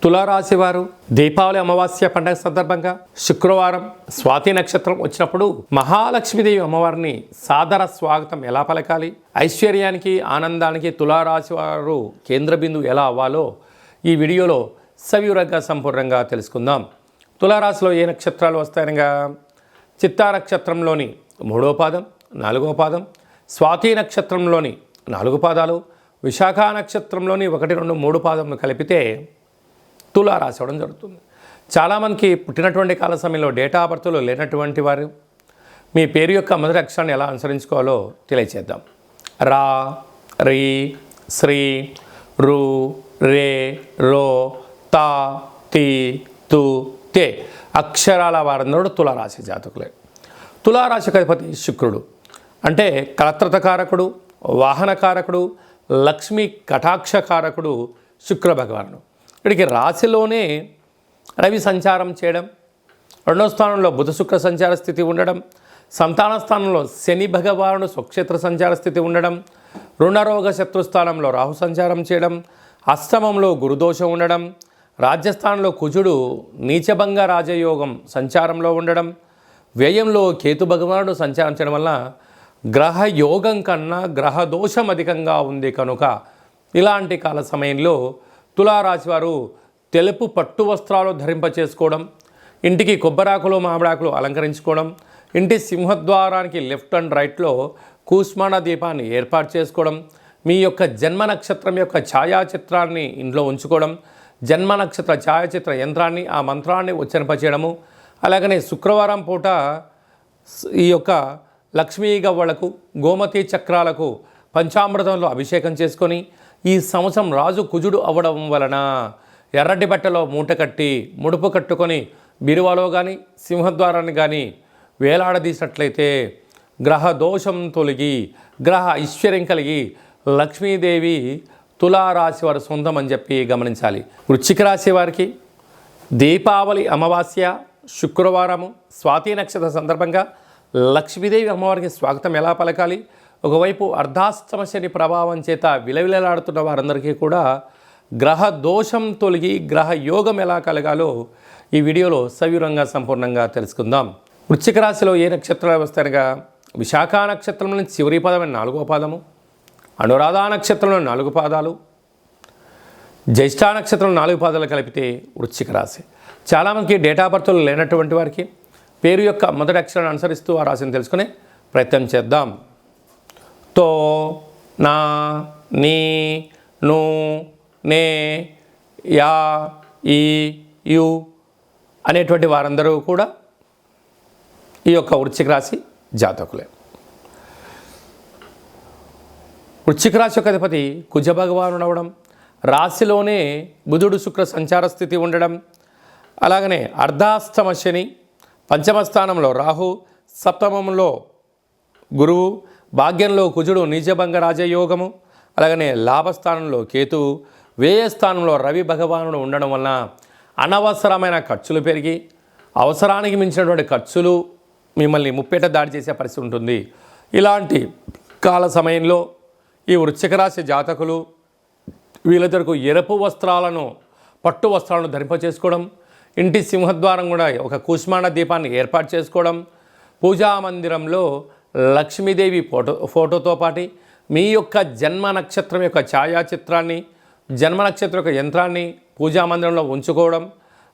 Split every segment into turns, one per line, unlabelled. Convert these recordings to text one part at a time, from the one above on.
తులారాశి వారు దీపావళి అమావాస్య పండుగ సందర్భంగా శుక్రవారం స్వాతి నక్షత్రం వచ్చినప్పుడు మహాలక్ష్మీదేవి అమ్మవారిని సాదర స్వాగతం ఎలా పలకాలి, ఐశ్వర్యానికి ఆనందానికి తులారాశి వారు కేంద్ర బిందువు ఎలా అవ్వాలో ఈ వీడియోలో సవివరంగా సంపూర్ణంగా తెలుసుకుందాం. తులారాశిలో ఏ నక్షత్రాలు వస్తాయనగా చిత్తా నక్షత్రంలోని 3వ పాదం, 4వ పాదం, స్వాతి నక్షత్రంలోని 4 పాదాలు, విశాఖ నక్షత్రంలోని 1, 2, 3 పాదములు కలిపితే తులారాశి అవ్వడం జరుగుతుంది. చాలామందికి పుట్టినటువంటి కాల సమయంలో డేటా ఆఫ్ బర్త్లు లేనటువంటి వారు మీ పేరు యొక్క మొదటి అక్షరాన్ని ఎలా అనుసరించుకోవాలో తెలియచేద్దాం. రా, రీ, శ్రీ, రు, రే, రో, తా, తి, తు, తే అక్షరాల వారందరూ తులారాశి జాతకులే. తులారాశికి అధిపతి శుక్రుడు అంటే కలత్రతకారకుడు, వాహనకారకుడు, లక్ష్మీ కటాక్షకారకుడు శుక్ర భగవానుడు. ఇక్కడికి రాశిలోనే రవి సంచారం చేయడం, 2వ స్థానంలో బుధ శుక్ర సంచార స్థితి ఉండడం, సంతాన స్థానంలో శని భగవానుడు స్వక్షేత్ర సంచార స్థితి ఉండడం, రుణరోగ శత్రుస్థానంలో రాహు సంచారం చేయడం, అష్టమంలో గురుదోషం ఉండడం, రాజ్యస్థానంలో కుజుడు నీచభంగ రాజయోగం సంచారంలో ఉండడం, వ్యయంలో కేతు భగవానుడు సంచారం చేయడం వల్ల గ్రహ యోగం కన్నా గ్రహ దోషం అధికంగా ఉంది కనుక ఇలాంటి కాల సమయంలో తులారాశి వారు తెలుపు పట్టు వస్త్రాలు ధరింపచేసుకోవడం, ఇంటికి కొబ్బరాకులు మామిడాకులు అలంకరించుకోవడం, ఇంటి సింహద్వారానికి లెఫ్ట్ అండ్ రైట్లో కూష్మాండ దీపాన్ని ఏర్పాటు చేసుకోవడం, మీ యొక్క జన్మ నక్షత్రం యొక్క ఛాయాచిత్రాన్ని ఇంట్లో ఉంచుకోవడం, జన్మ నక్షత్ర ఛాయాచిత్ర యంత్రాన్ని ఆ మంత్రాన్ని ఉచ్చరింపచేయడము, అలాగనే శుక్రవారం పూట ఈ యొక్క లక్ష్మీ గవ్వలకు గోమతి చక్రాలకు పంచామృతంలో అభిషేకం చేసుకొని ఈ సంవత్సరం రాజు కుజుడు అవ్వడం వలన ఎర్రటి బట్టలో మూట కట్టి ముడుపు కట్టుకొని బిరువాలో కానీ సింహద్వారాన్ని కానీ వేలాడదీసినట్లయితే గ్రహ దోషం తొలగి గ్రహ ఐశ్వర్యం కలిగి లక్ష్మీదేవి తులారాశి వారు సొంతం అని చెప్పి గమనించాలి. వృశ్చిక రాశి వారికి దీపావళి అమావాస్య శుక్రవారము స్వాతి నక్షత్ర సందర్భంగా లక్ష్మీదేవి అమ్మవారికి స్వాగతం ఎలా పలకాలి, ఒకవైపు అర్ధాష్టమ శని ప్రభావం చేత విలవిలలాడుతున్న వారందరికీ కూడా గ్రహ దోషం తొలగి గ్రహ యోగం ఎలా కలగాలో ఈ వీడియోలో సవివరంగా సంపూర్ణంగా తెలుసుకుందాం. వృశ్చిక రాశిలో ఏ నక్షత్రాలు వస్తాయనగా విశాఖ నక్షత్రంలో చివరి పాదమైన 4వ పాదము, అనురాధ నక్షత్రంలో 4 పాదాలు, జ్యేష్ఠ నక్షత్రం 4 పాదాలు కలిపితే వృశ్చిక రాశి. చాలామందికి డేటా ఆఫ్ బర్త్లు లేనటువంటి వారికి పేరు యొక్క మొదటి అక్షరాన్ని అనుసరిస్తూ ఆ రాశిని తెలుసుకునే ప్రయత్నం చేద్దాం. తో, నా, నీ, ను, నే, యా, ఈ, యు అనేటువంటి వారందరూ కూడా ఈ యొక్క వృశ్చిక రాశి జాతకులే. వృశ్చిక రాశి యొక్క అధిపతి కుజ భగవానుడు అవడం, రాశిలోనే బుధుడు శుక్ర సంచార స్థితి ఉండడం, అలాగనే అర్ధాష్టమ శని, పంచమ స్థానంలో రాహు, సప్తమంలో గురువు, భాగ్యంలో కుజుడు నీచభంగ రాజయోగము, అలాగనే లాభస్థానంలో కేతువు, వ్యయ స్థానంలో రవి భగవానుడు ఉండడం వలన అనవసరమైన ఖర్చులు పెరిగి అవసరానికి మించినటువంటి ఖర్చులు మిమ్మల్ని ముప్పేట దాడి చేసే పరిస్థితి ఉంటుంది. ఇలాంటి కాల సమయంలో ఈ వృశ్చిక రాశి జాతకులు వీళ్ళిద్దరికి ఎరుపు వస్త్రాలను పట్టు వస్త్రాలను ధరింపచేసుకోవడం, ఇంటి సింహద్వారం కూడా ఒక కూష్మాండ దీపాన్ని ఏర్పాటు చేసుకోవడం, పూజా మందిరంలో లక్ష్మీదేవి ఫోటోతో పాటు మీ యొక్క జన్మ నక్షత్రం యొక్క ఛాయాచిత్రాన్ని జన్మ నక్షత్రం యొక్క యంత్రాన్ని పూజా మందిరంలో ఉంచుకోవడం,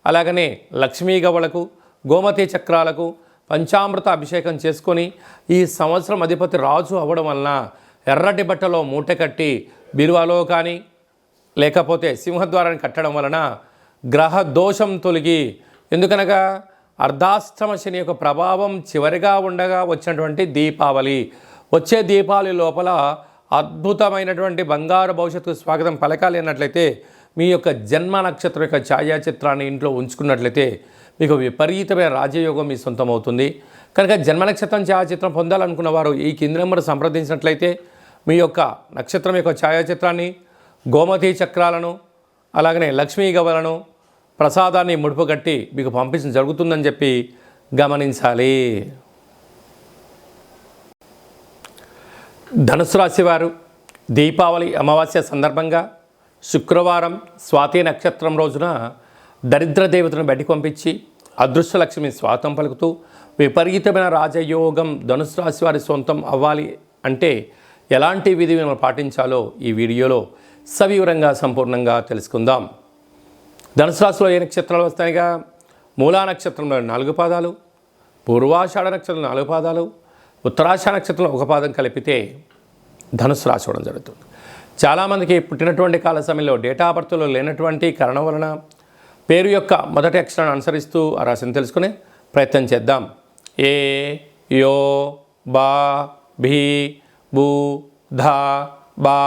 అలాగనే లక్ష్మీ గవ్వలకు గోమతి చక్రాలకు పంచామృత అభిషేకం చేసుకొని ఈ సంవత్సరం అధిపతి రాజు అవ్వడం వలన ఎర్రటి బట్టలో మూట కట్టి బిరువాలో కానీ లేకపోతే సింహద్వారాన్ని కట్టడం వలన గ్రహ దోషం తొలగి, ఎందుకనగా అర్ధాష్టమ శని యొక్క ప్రభావం చివరిగా ఉండగా వచ్చినటువంటి దీపావళి, వచ్చే దీపావళి లోపల అద్భుతమైనటువంటి బంగారు భవిష్యత్తుకు స్వాగతం పలకాలి అన్నట్లయితే మీ యొక్క జన్మ నక్షత్రం యొక్క ఛాయాచిత్రాన్ని ఇంట్లో ఉంచుకున్నట్లయితే మీకు విపరీతమైన రాజయోగం మీ సొంతం అవుతుంది. కనుక జన్మ నక్షత్రం ఛాయాచిత్రం పొందాలనుకున్న వారు ఈ కింది నెంబర్ సంప్రదించినట్లయితే మీ యొక్క నక్షత్రం యొక్క ఛాయాచిత్రాన్ని, గోమతి చక్రాలను, అలాగనే లక్ష్మీ గవ్వలను, ప్రసాదాన్ని ముడుపు కట్టి మీకు పంపించడం జరుగుతుందని చెప్పి గమనించాలి. ధనుసు రాశి వారు దీపావళి అమావాస్య సందర్భంగా శుక్రవారం స్వాతి నక్షత్రం రోజున దరిద్ర దేవతను బయటికి పంపించి అదృష్టలక్ష్మి స్వాతం పలుకుతూ విపరీతమైన రాజయోగం ధనుసు రాశి వారి సొంతం అవ్వాలి అంటే ఎలాంటి విధి విధానాలు పాటించాలో ఈ వీడియోలో సవివరంగా సంపూర్ణంగా తెలుసుకుందాం. ధనుసు రాశిలో ఏ నక్షత్రాలు వస్తాయిగా? మూలా నక్షత్రంలో 4 పాదాలు, పూర్వాషాఢ నక్షత్రంలో 4 పాదాలు, ఉత్తరాషాఢ నక్షత్రంలో 1 పాదం కలిపితే ధనుసు రాశి అవడం జరుగుతుంది. చాలామందికి పుట్టినటువంటి కాల సమయంలో డేటా ఆఫ్ బర్త్లో లేనటువంటి కారణం వలన పేరు యొక్క మొదటి అక్షరాన్ని అనుసరిస్తూ ఆ రాశిని తెలుసుకునే ప్రయత్నం చేద్దాం. ఏ, యో, బా, భీ, బూ, ధా, బా,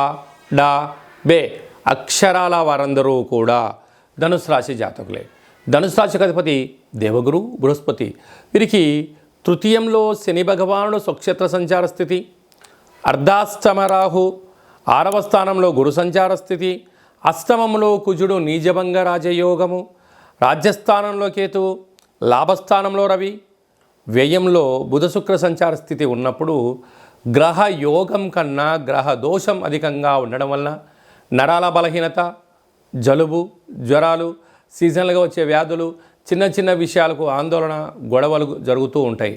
డా, బే అక్షరాల వారందరూ కూడా ధనుసు రాశి జాతకులే. ధనుసు రాశికి అధిపతి దేవగురు బృహస్పతి. వీరికి తృతీయంలో శని భగవానుడు స్వక్షేత్ర సంచార స్థితి, అర్ధాష్టమ రాహు, 6వ స్థానంలో గురు సంచార స్థితి, అష్టమంలో కుజుడు నీచభంగ రాజయోగము, రాజ్యస్థానంలో కేతువు, లాభస్థానంలో రవి, వ్యయంలో బుధ శుక్ర సంచార స్థితి ఉన్నప్పుడు గ్రహ యోగం కన్నా గ్రహ దోషం అధికంగా ఉండడం వలన నరాల బలహీనత, జలుబు, జ్వరాలు, సీజన్లుగా వచ్చే వ్యాధులు, చిన్న చిన్న విషయాలకు ఆందోళన, గొడవలు జరుగుతూ ఉంటాయి.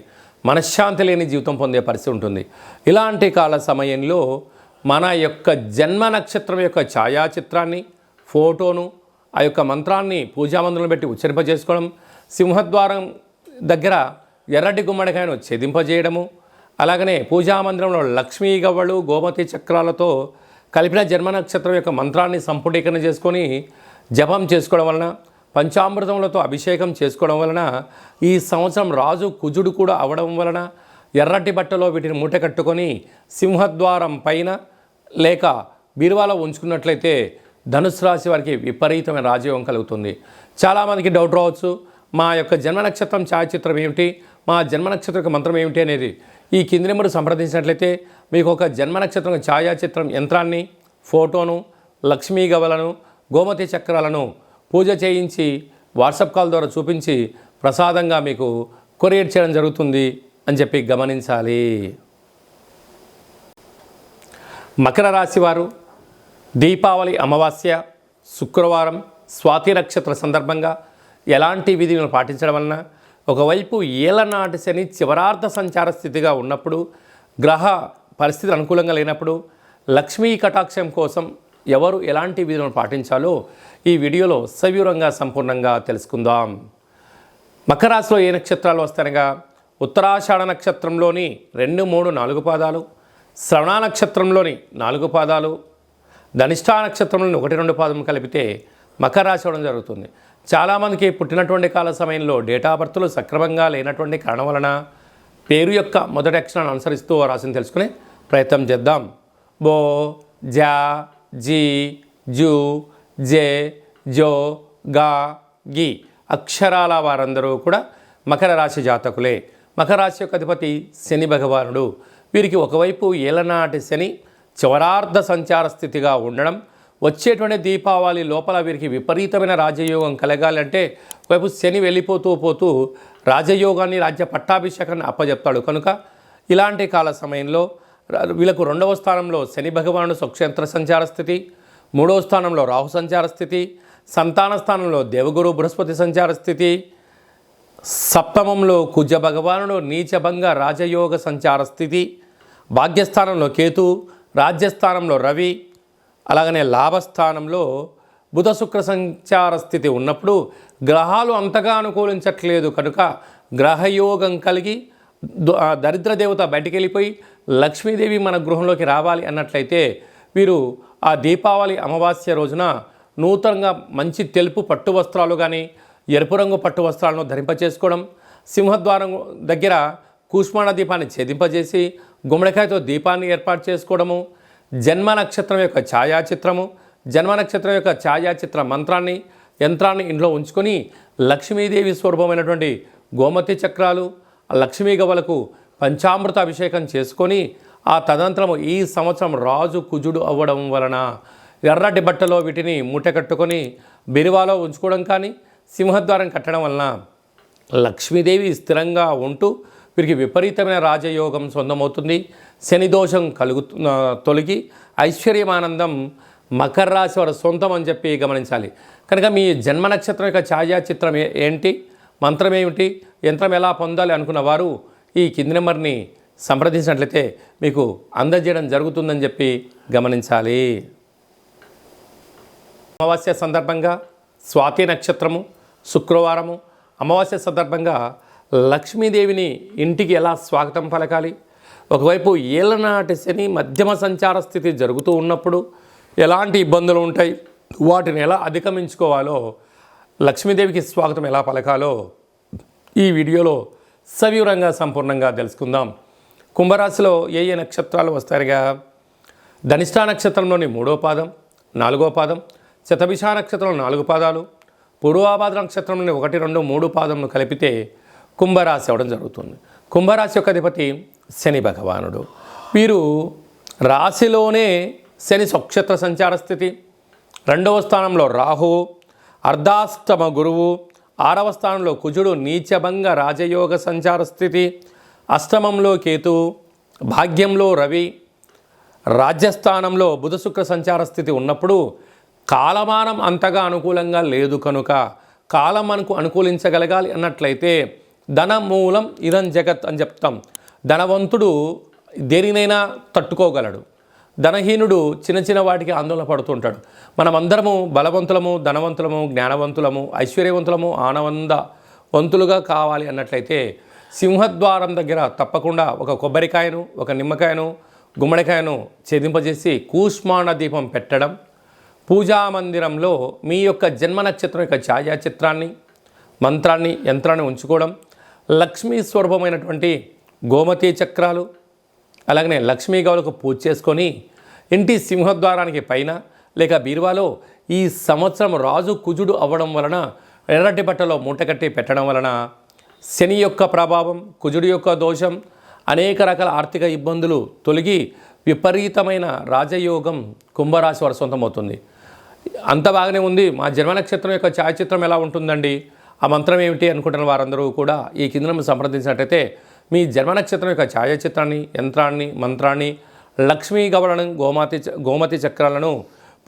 మనశ్శాంతి లేని జీవితం పొందే పరిస్థితి ఉంటుంది. ఇలాంటి కాల సమయంలో మన యొక్క జన్మ నక్షత్రం యొక్క ఛాయాచిత్రాన్ని, ఫోటోను, ఆ యొక్క మంత్రాన్ని పూజామందులను పెట్టి ఉచ్చరింపజేసుకోవడం, సింహద్వారం దగ్గర ఎర్రటి గుమ్మడికాయను ఛేదింపజేయడము, అలాగనే పూజామందిరంలో లక్ష్మీ గవ్వలు, గోమతి చక్రాలతో కలిపిన జన్మ నక్షత్రం యొక్క మంత్రాన్ని సంపుటీకరణ చేసుకొని జపం చేసుకోవడం వలన, పంచామృతములతో అభిషేకం చేసుకోవడం వలన, ఈ సంవత్సరం రాజు కుజుడు కూడా అవడం వలన ఎర్రటి బట్టలో వీటిని మూట కట్టుకొని సింహద్వారం పైన లేక బీరువాలో ఉంచుకున్నట్లయితే ధనుసు రాశి వారికి విపరీతమైన రాజయోగం కలుగుతుంది. చాలామందికి డౌట్ రావచ్చు, మా యొక్క జన్మ నక్షత్రం ఛాయాచిత్రం ఏమిటి, మా జన్మ నక్షత్రం యొక్క మంత్రం ఏమిటి అనేది. ఈ కింది నెంబరు సంప్రదించినట్లయితే మీకు ఒక జన్మ నక్షత్రం ఛాయాచిత్రం యంత్రాన్ని, ఫోటోను, లక్ష్మీ గవలను, గోమతి చక్రాలను పూజ చేయించి వాట్సాప్ కాల్ ద్వారా చూపించి ప్రసాదంగా మీకు కొరియర్ చేయడం జరుగుతుంది అని చెప్పి గమనించాలి. మకర రాశి వారు దీపావళి అమావాస్య శుక్రవారం స్వాతి నక్షత్ర సందర్భంగా ఎలాంటి విధిని పాటించడం వలన ఒకవైపు ఏలనాటి శని చివరార్థ సంచార స్థితిగా ఉన్నప్పుడు, గ్రహ పరిస్థితులు అనుకూలంగా లేనప్పుడు లక్ష్మీ కటాక్షం కోసం ఎవరు ఎలాంటి విధులను పాటించాలో ఈ వీడియోలో సవివరంగా సంపూర్ణంగా తెలుసుకుందాం. మకర రాశిలో ఏ నక్షత్రాలు వస్తాయనగా ఉత్తరాషాఢ నక్షత్రంలోని 2, 3, 4 పాదాలు, శ్రవణ నక్షత్రంలోని 4 పాదాలు, ధనిష్ఠా నక్షత్రంలోని 1, 2 పాదం కలిపితే మకర రాశి అవడం జరుగుతుంది. చాలామందికి పుట్టినటువంటి కాల సమయంలో డేటా ఆఫ్ బర్త్లు సక్రమంగా లేనటువంటి కారణం వలన పేరు యొక్క మొదటి అక్షరాన్ని అనుసరిస్తూ రాశిని తెలుసుకునే ప్రయత్నం చేద్దాం. బో, జా, జీ, జూ, జే, జో, గా, గి అక్షరాల వారందరూ కూడా మకర రాశి జాతకులే. మకర రాశి యొక్క అధిపతి శని భగవానుడు. వీరికి ఒకవైపు ఏలనాటి శని చివరార్థ సంచార స్థితిగా ఉండడం, వచ్చేటువంటి దీపావళి లోపల వీరికి విపరీతమైన రాజయోగం కలగాలంటే ఒకవైపు శని వెళ్ళిపోతూ రాజయోగాన్ని, రాజ్య పట్టాభిషేకాన్ని అప్పచెప్తాడు. కనుక ఇలాంటి కాల సమయంలో వీళ్ళకు 2వ స్థానంలో శని భగవానుడు స్వక్షేత్ర సంచార స్థితి, 3వ స్థానంలో రాహు సంచార స్థితి, సంతాన స్థానంలో దేవగురు బృహస్పతి సంచార స్థితి, సప్తమంలో కుజ భగవానుడు నీచభంగ రాజయోగ సంచార స్థితి, భాగ్యస్థానంలో కేతు, రాజ్యస్థానంలో రవి, అలాగనే లాభస్థానంలో బుధ శుక్ర సంచార స్థితి ఉన్నప్పుడు గ్రహాలు అంతగా అనుకూలించట్లేదు. కనుక గ్రహయోగం కలిగి దరిద్ర దేవత బయటికి వెళ్ళిపోయి లక్ష్మీదేవి మన గృహంలోకి రావాలి అన్నట్లయితే వీరు ఆ దీపావళి అమావాస్య రోజున నూతనంగా మంచి తెలుపు పట్టు వస్త్రాలు కానీ ఎరుపు రంగు పట్టు వస్త్రాలను ధరింపచేసుకోవడం, సింహద్వారం దగ్గర కూష్మాణ దీపాన్ని ఛేదింపజేసి గుమ్మడికాయతో దీపాన్ని ఏర్పాటు చేసుకోవడము, జన్మ నక్షత్రం యొక్క ఛాయాచిత్రము, జన్మ నక్షత్రం యొక్క ఛాయాచిత్ర మంత్రాన్ని, యంత్రాన్ని ఇంట్లో ఉంచుకొని లక్ష్మీదేవి స్వరూపమైనటువంటి గోమతి చక్రాలు, లక్ష్మీ గవ్వలకు పంచామృత అభిషేకం చేసుకొని ఆ తదనంతరము ఈ సంవత్సరం రాజు కుజుడు అవ్వడం వలన ఎర్రటి బట్టలో వీటిని మూట కట్టుకొని బీరువాలో ఉంచుకోవడం కానీ సింహద్వారం కట్టడం వలన లక్ష్మీదేవి స్థిరంగా ఉంటూ వీరికి విపరీతమైన రాజయోగం సొంతమవుతుంది. శని దోషం తొలగి ఐశ్వర్యమానందం మకర రాశి వారి సొంతం అని చెప్పి గమనించాలి. కనుక మీ జన్మ నక్షత్రం యొక్క ఛాయాచిత్రం ఏంటి, మంత్రం ఏమిటి, యంత్రం ఎలా పొందాలి అనుకున్న వారు ఈ కింది నెంబర్ని సంప్రదించినట్లయితే మీకు అందజేయడం జరుగుతుందని చెప్పి గమనించాలి. అమావాస్య సందర్భంగా స్వాతి నక్షత్రము, శుక్రవారము, అమావాస్య సందర్భంగా లక్ష్మీదేవిని ఇంటికి ఎలా స్వాగతం పలకాలి, ఒకవైపు ఏళ్ళనాటి శని మధ్యమ సంచార స్థితి జరుగుతూ ఉన్నప్పుడు ఎలాంటి ఇబ్బందులు ఉంటాయి, వాటిని ఎలా అధిగమించుకోవాలో, లక్ష్మీదేవికి స్వాగతం ఎలా పలకాలో ఈ వీడియోలో సవివరంగా సంపూర్ణంగా తెలుసుకుందాం. కుంభరాశిలో ఏ ఏ నక్షత్రాలు వస్తాయిగా, ధనిష్టా నక్షత్రంలోని 3వ పాదం, 4వ పాదం, శతభిష నక్షత్రంలో 4 పాదాలు, పూర్వాభాద్ర నక్షత్రంలోని 1, 2, 3 పాదంను కలిపితే కుంభరాశి అవ్వడం జరుగుతుంది. కుంభరాశి యొక్క అధిపతి శని భగవానుడు. వీరు రాశిలోనే శని స్వక్షేత్ర సంచార స్థితి, 2వ స్థానంలో రాహువు, అర్ధాష్టమ గురువు, 6వ స్థానంలో కుజుడు నీచభంగ రాజయోగ సంచార స్థితి, అష్టమంలో కేతువు, భాగ్యంలో రవి, రాజ్యస్థానంలో బుధ శుక్ర సంచార స్థితి ఉన్నప్పుడు కాలమానం అంతగా అనుకూలంగా లేదు కనుక కాలం మనకు అనుకూలించగలగాలి అన్నట్లయితే ధనమూలం ఇదం జగత్ అని చెప్తాం. ధనవంతుడు దేనినైనా తట్టుకోగలడు, ధనహీనుడు చిన్న చిన్న వాటికి ఆందోళన పడుతుంటాడు. మనమందరము బలవంతులము, ధనవంతులము, జ్ఞానవంతులము, ఐశ్వర్యవంతులము, ఆనందవంతులుగా కావాలి అన్నట్లయితే సింహద్వారం దగ్గర తప్పకుండా ఒక కొబ్బరికాయను, ఒక నిమ్మకాయను, గుమ్మడికాయను ఛేదింపజేసి కూష్మాణ దీపం పెట్టడం, పూజా మందిరంలో మీ యొక్క జన్మ నక్షత్రం యొక్క ఛాయాచిత్రాన్ని, మంత్రాన్ని, యంత్రాన్ని ఉంచుకోవడం, లక్ష్మీ స్వరూపమైనటువంటి గోమతి చక్రాలు, అలాగనే లక్ష్మీ గౌలకు పూజ చేసుకొని ఇంటి సింహద్వారానికి పైన లేక బీరువాలో ఈ సంవత్సరం రాజు కుజుడు అవ్వడం వలన ఎర్రటి బట్టలో మూటకట్టి పెట్టడం వలన శని యొక్క ప్రభావం, కుజుడు యొక్క దోషం, అనేక రకాల ఆర్థిక ఇబ్బందులు తొలగి విపరీతమైన రాజయోగం కుంభరాశి వారి సొంతమవుతుంది. అంత బాగానే ఉంది, మా జన్మ నక్షత్రం యొక్క ఛాయాచిత్రం ఎలా ఉంటుందండి, ఆ మంత్రం ఏమిటి అనుకుంటున్న వారందరూ కూడా ఈ కింద సంప్రదించినట్టయితే మీ జన్మ నక్షత్రం యొక్క ఛాయాచిత్రాన్ని, యంత్రాన్ని, మంత్రాన్ని, లక్ష్మీ గవలను, గోమతి చక్రాలను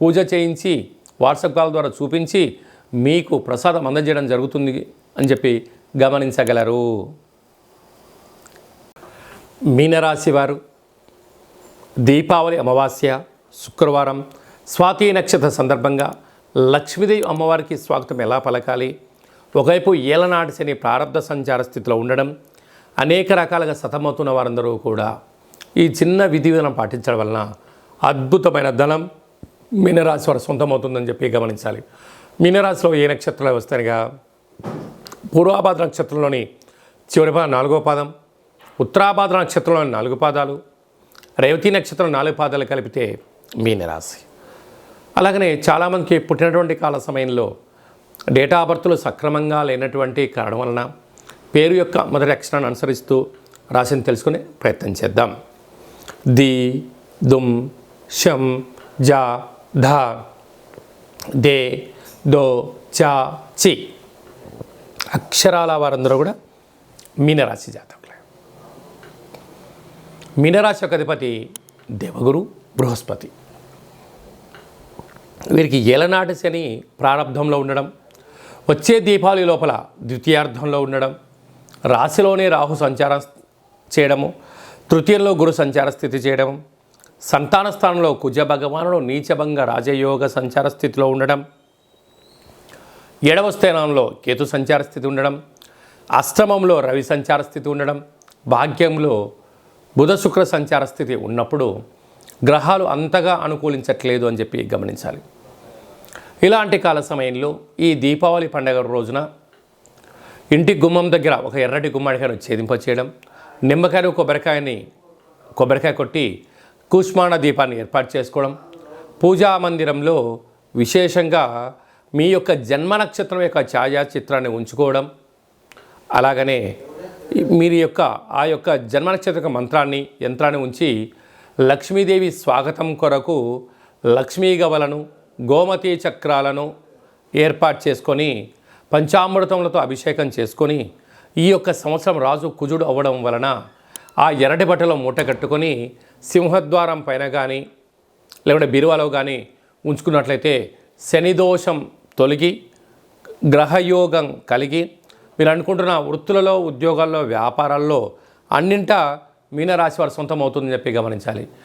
పూజ చేయించి వాట్సాప్ కాల్ ద్వారా చూపించి మీకు ప్రసాదం అందజేయడం జరుగుతుంది అని చెప్పి గమనించగలరు. మీనరాశి వారు దీపావళి అమావాస్య శుక్రవారం స్వాతి నక్షత్ర సందర్భంగా లక్ష్మీదేవి అమ్మవారికి స్వాగతం ఎలా పలకాలి, ఒకవైపు ఏలనాటి శని ప్రారంభ సంచార స్థితిలో ఉండడం, అనేక రకాలుగా సతమవుతున్న వారందరూ కూడా ఈ చిన్న విధి విధానం పాటించడం వలన అద్భుతమైన ధనం మీనరాశి వారు సొంతమవుతుందని చెప్పి గమనించాలి. మీనరాశిలో ఏ నక్షత్రాలు వస్తాయిగా, పూర్వాభాద్ర నక్షత్రంలోని చివరి 4వ పాదం, ఉత్తరాభాద్ర నక్షత్రంలోని 4 పాదాలు, రేవతి నక్షత్రం 4 పాదాలు కలిపితే మీనరాశి. అలాగనే చాలామందికి పుట్టినటువంటి కాల సమయంలో డేటా ఆఫ్ బర్త్లు సక్రమంగా లేనటువంటి కారణం వలన పేరు యొక్క మొదటి అక్షరాన్ని అనుసరిస్తూ రాశిని తెలుసుకునే ప్రయత్నం చేద్దాం. ది, దుమ్, షం, జా, ధా, దే, దో, చా, చి అక్షరాల వారందరూ కూడా మీనరాశి జాతకులే. మీనరాశి యొక్క అధిపతి దేవగురు బృహస్పతి. వీరికి ఏలనాటి శని ప్రారంభంలో ఉండడం, వచ్చే దీపావళి లోపల ద్వితీయార్థంలో ఉండడం, రాశిలోనే రాహు సంచారం చేయడము, తృతీయంలో గురు సంచార స్థితి చేయడం, సంతాన స్థానంలో కుజ భగవానుడు నీచభంగ రాజయోగ సంచార స్థితిలో ఉండడం, 7వ స్థానంలో కేతు సంచార స్థితి ఉండడం, అష్టమంలో రవి సంచార స్థితి ఉండడం, భాగ్యంలో బుధ శుక్ర సంచార స్థితి ఉన్నప్పుడు గ్రహాలు అంతగా అనుకూలించట్లేదు అని చెప్పి గమనించాలి. ఇలాంటి కాల సమయంలో ఈ దీపావళి పండుగ రోజున ఇంటి గుమ్మం దగ్గర ఒక ఎర్రటి గుమ్మడికాయను ఛేదింపచేయడం, నిమ్మకాయను కొబ్బరికాయ కొట్టి కూష్మాణ దీపాన్ని ఏర్పాటు చేసుకోవడం, పూజా మందిరంలో విశేషంగా మీ యొక్క జన్మ నక్షత్రం యొక్క ఛాయాచిత్రాన్ని ఉంచుకోవడం, అలాగనే మీరు ఆ యొక్క జన్మ నక్షత్ర మంత్రాన్ని, యంత్రాన్ని ఉంచి లక్ష్మీదేవి స్వాగతం కొరకు లక్ష్మీ గవలను, గోమతి చక్రాలను ఏర్పాటు చేసుకొని పంచామృతములతో అభిషేకం చేసుకొని ఈ యొక్క సంవత్సరం రాజు కుజుడు అవ్వడం వలన ఆ ఎర్రటి బట్టలో మూట కట్టుకొని సింహద్వారం పైన కానీ లేకుంటే బీరువాలో కానీ ఉంచుకున్నట్లయితే శని దోషం తొలగి గ్రహయోగం కలిగి మీరు అనుకుంటున్న వృత్తులలో, ఉద్యోగాల్లో, వ్యాపారాల్లో అన్నింటా మీనరాశి వారు సొంతం అవుతుందని చెప్పి గమనించాలి.